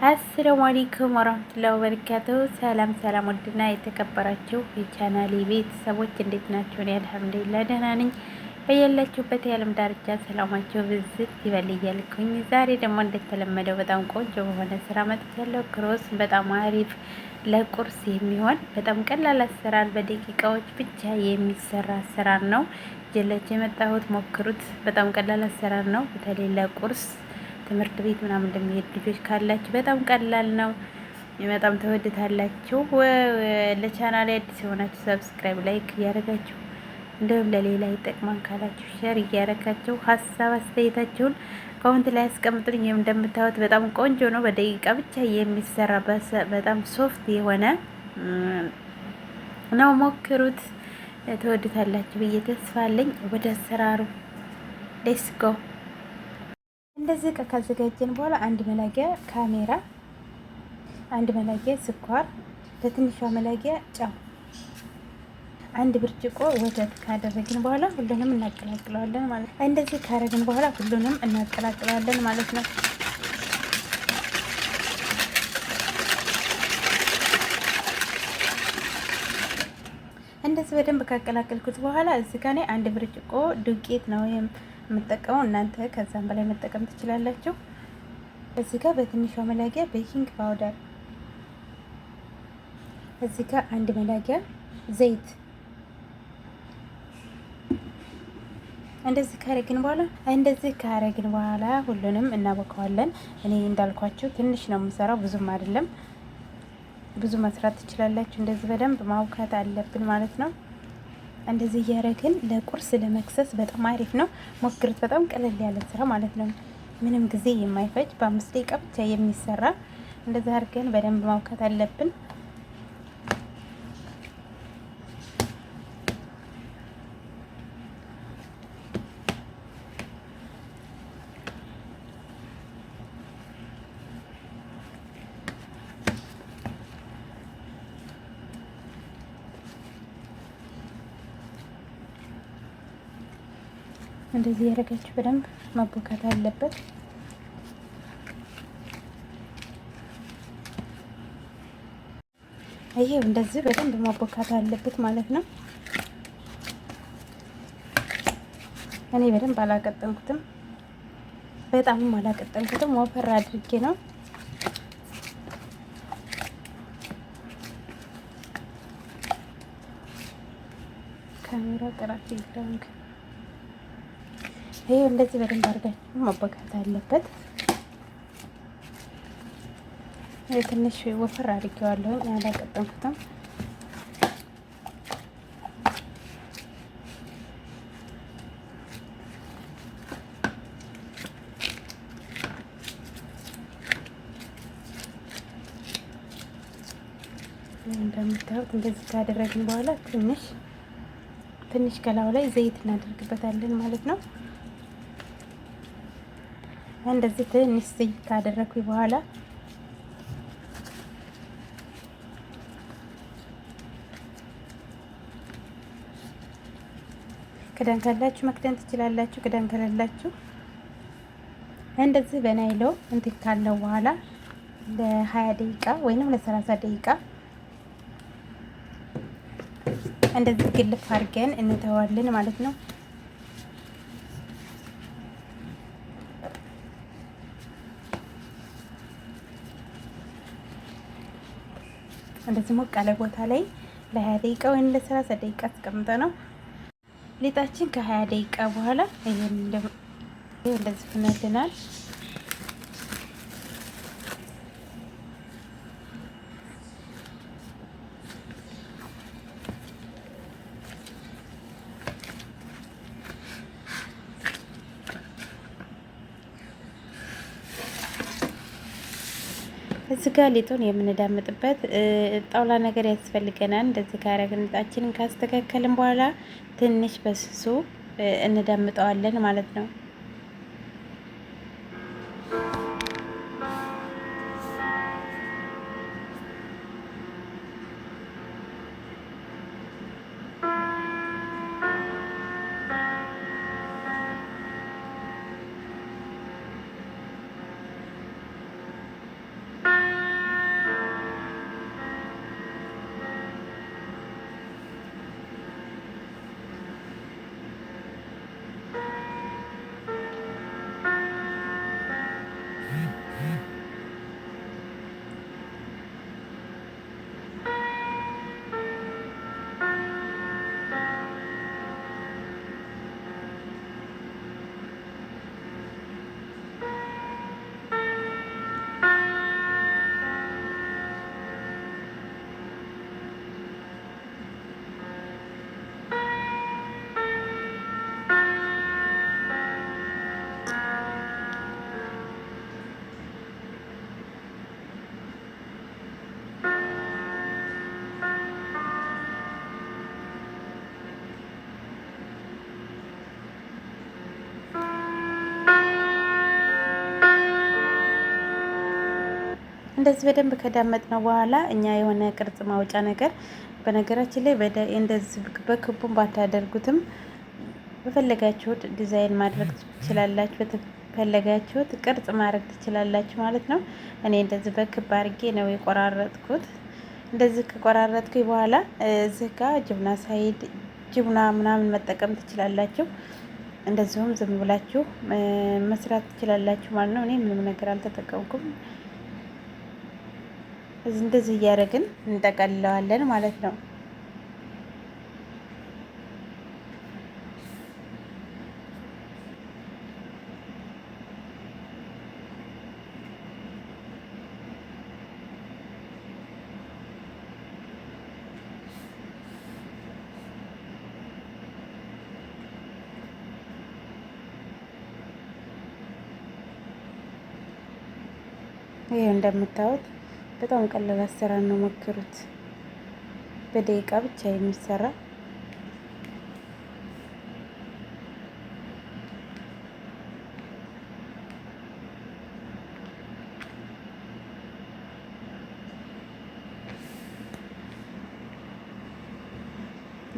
አሰላሙ አለይኩም ወራህመቱላሂ ወበረካቱሁ። ሰላም ሰላም፣ ወድና የተከበራችሁ የቻናሌ ቤተሰቦች እንዴት ናችሁ? እኔ አልሐምዱሊላህ ደህና ነኝ። በያላችሁበት የዓለም ዳርቻ ሰላማችሁ ብዝት ይበል እያልኩኝ ዛሬ ደግሞ እንደተለመደው በጣም ቆንጆ በሆነ ስራ መጥቻለሁ። ክሮስ በጣም አሪፍ ለቁርስ የሚሆን በጣም ቀላል አሰራር በደቂቃዎች ብቻ የሚሰራ አሰራር ነው ጀለች የመጣሁት። ሞክሩት። በጣም ቀላል አሰራር ነው። በተለይ ለቁርስ ትምህርት ቤት ምናምን እንደሚሄድ ልጆች ካላችሁ በጣም ቀላል ነው። በጣም ተወድታላችሁ። ለቻናሌ አዲስ የሆናችሁ ሰብስክራይብ፣ ላይክ እያደረጋችሁ እንዲሁም ለሌላ ይጠቅማን ካላችሁ ሼር እያደረጋችሁ ሀሳብ አስተያየታችሁን ኮሜንት ላይ አስቀምጡልኝ። እንደምታዩት በጣም ቆንጆ ነው። በደቂቃ ብቻ የሚሰራ በጣም ሶፍት የሆነ ነው። ሞክሩት፣ ተወድታላችሁ ብዬ ተስፋ አለኝ። ወደ አሰራሩ ሌትስ ጎ። እንደዚህ ካዘጋጀን በኋላ አንድ መላጊያ ካሜራ፣ አንድ መላጊያ ስኳር፣ በትንሿ መላጊያ ጨው፣ አንድ ብርጭቆ ወተት ካደረግን በኋላ ሁሉንም እናቀላቅለዋለን ማለት ነው። እንደዚህ ካደረግን በኋላ ሁሉንም እናቀላቅለዋለን ማለት ነው። እንደዚህ በደንብ ካቀላቀልኩት በኋላ እዚህ ጋር አንድ ብርጭቆ ዱቄት ነው የምጠቀመው። እናንተ ከዛም በላይ መጠቀም ትችላላችሁ። እዚህ ጋር በትንሿ መላጊያ ቤኪንግ ፓውደር፣ እዚህ ጋር አንድ መላጊያ ዘይት። እንደዚህ ካረግን በኋላ ሁሉንም እናቦከዋለን። እኔ እንዳልኳችሁ ትንሽ ነው የምሰራው፣ ብዙም አይደለም። ብዙ መስራት ትችላላችሁ። እንደዚህ በደንብ ማውካት አለብን ማለት ነው። እንደዚህ እያደረግን ለቁርስ ለመክሰስ በጣም አሪፍ ነው። ሞክሩት። በጣም ቀለል ያለ ስራ ማለት ነው። ምንም ጊዜ የማይፈጅ በ5 ደቂቃ ብቻ የሚሰራ። እንደዚህ አድርገን በደንብ ማውካት አለብን። እንደዚህ ያደረጋችሁ በደንብ መቦካት አለበት። ይሄው እንደዚህ በደንብ መቦካት አለበት ማለት ነው። እኔ በደንብ አላቀጠንኩትም፣ በጣምም አላቀጠንኩትም። ወፈር አድርጌ ነው። ካሜራ ጥራት ይደንግ። ይሄ እንደዚህ በደንብ አድርጋችሁ መቦካት አለበት። ትንሽ ወፈር አድርጌዋለሁ፣ አላቀጠንኩትም። እንደምታዩት እንደዚህ ካደረግን በኋላ ትንሽ ከላዩ ላይ ዘይት እናደርግበታለን ማለት ነው። እንደዚህ ትንሽ ዘይት ካደረኩኝ በኋላ ክዳን ካላችሁ መክደን ትችላላችሁ። ክዳን ከሌላችሁ እንደዚህ በናይሎ እንትን ካለው በኋላ ለ20 ደቂቃ ወይንም ለ30 ደቂቃ እንደዚህ ግልፍ አድርገን እንተዋለን ማለት ነው። እንደዚህ ሞቅ ያለ ቦታ ላይ ለ20 ደቂቃ ወይም ለ30 ደቂቃ አስቀምጠ ነው። ሊጣችን ከ20 ደቂቃ በኋላ እንደዚህ ፍነልናል። እዚህ ጋር ሊጡን የምንዳምጥበት ጣውላ ነገር ያስፈልገናል። እንደዚህ ካረግን ሊጣችንን ካስተካከልን በኋላ ትንሽ በስሱ እንዳምጠዋለን ማለት ነው። እንደዚህ በደንብ ከዳመጥነው በኋላ እኛ የሆነ ቅርጽ ማውጫ ነገር በነገራችን ላይ እንደዚህ በክቡም ባታደርጉትም በፈለጋችሁት ዲዛይን ማድረግ ትችላላችሁ። በፈለጋችሁት ቅርጽ ማድረግ ትችላላችሁ ማለት ነው። እኔ እንደዚህ በክብ አድርጌ ነው የቆራረጥኩት። እንደዚህ ከቆራረጥኩኝ በኋላ እዚህ ጋር ጅብና ሳይድ ጅብና ምናምን መጠቀም ትችላላችሁ። እንደዚሁም ዝም ብላችሁ መስራት ትችላላችሁ ማለት ነው። እኔ ምንም ነገር አልተጠቀምኩም። እንደዚህ እያደረግን እንጠቀልለዋለን ማለት ነው። ይሄ እንደምታዩት በጣም ቀላል አሰራር ነው። ሞክሩት። በደቂቃ ብቻ የሚሰራ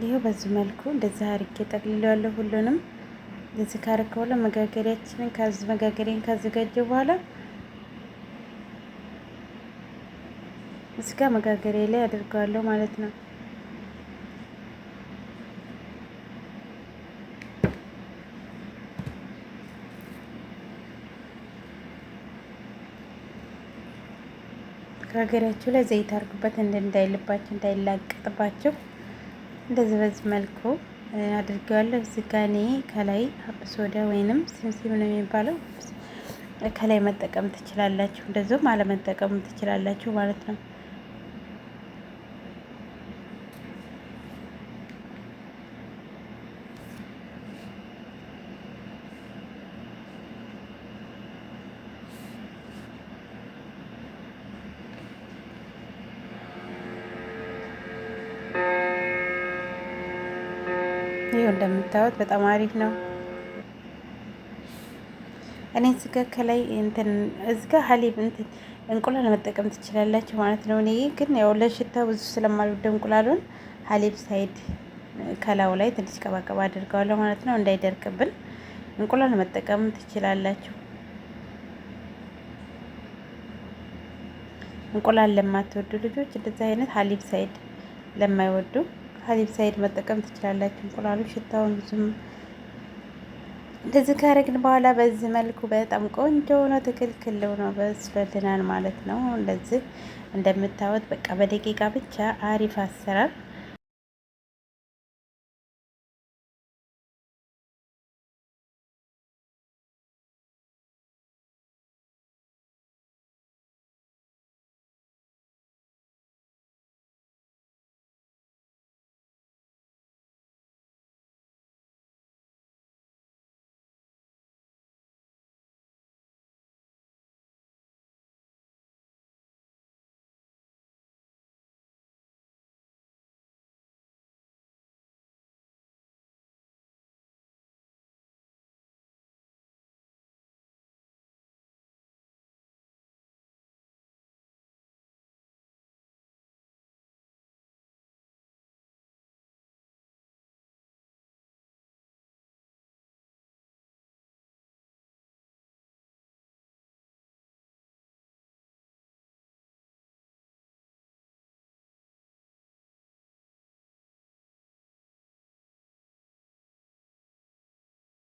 ይሄው በዚህ መልኩ እንደዛ አርጌ ጠቅልለዋለሁ። ሁሉንም እዚህ ካረከው ለመጋገሪያችንን መጋገሪያን ካዘጋጀው በኋላ እስከ መጋገሪያ ላይ አድርገዋለሁ ማለት ነው። መጋገሪያችሁ ላይ ዘይት አድርጉበት እንዳይልባችሁ እንዳይላቀጥባችሁ። እንደዚህ በዚህ መልኩ አድርገዋለሁ። እዚህ ጋር እኔ ከላይ ሀብስ ሶዳ ወይንም ሲምሲም ነው የሚባለው ከላይ መጠቀም ትችላላችሁ። እንደዚሁም አለመጠቀም ትችላላችሁ ማለት ነው። ይሄው እንደምታዩት በጣም አሪፍ ነው። እኔ እዚህ ጋር ከላይ እዚህ ጋር ሀሊብ እንቁላል መጠቀም ትችላላችሁ ማለት ነው። እኔ ግን ያው ለሽታ ብዙ ስለማልወድ እንቁላሉን ሀሊብ ሳይድ ከላዩ ላይ ትንሽ ቀባቀባ አድርገዋለሁ ማለት ነው፣ እንዳይደርቅብን። እንቁላል መጠቀም ትችላላችሁ። እንቁላል ለማትወዱ ልጆች እንደዚህ አይነት ሀሊብ ሳይድ ለማይወዱ ሀሊብ ሳይድ መጠቀም ትችላላችሁ። እንቁላሉ ሽታውን ብዙም እንደዚህ ካረግን በኋላ በዚህ መልኩ በጣም ቆንጆ ነው፣ ትክክል ነው፣ በስሎልናል ማለት ነው። እንደዚህ እንደምታዩት በቃ በደቂቃ ብቻ አሪፍ አሰራር